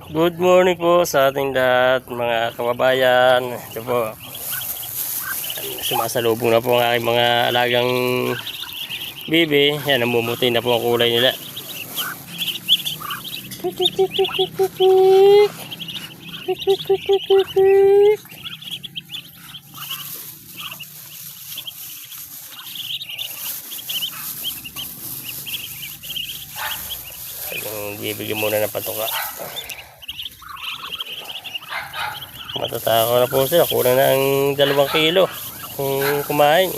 Good morning po sa ating lahat mga kababayan. Ito po, sumasalubong na po ang aking mga alagang bibi. Yan, namumuti na po ang kulay nila. Bibigyan muna ng patuka. Matatakaw na po sila. Kulang na ang 2 kilo kung kumain.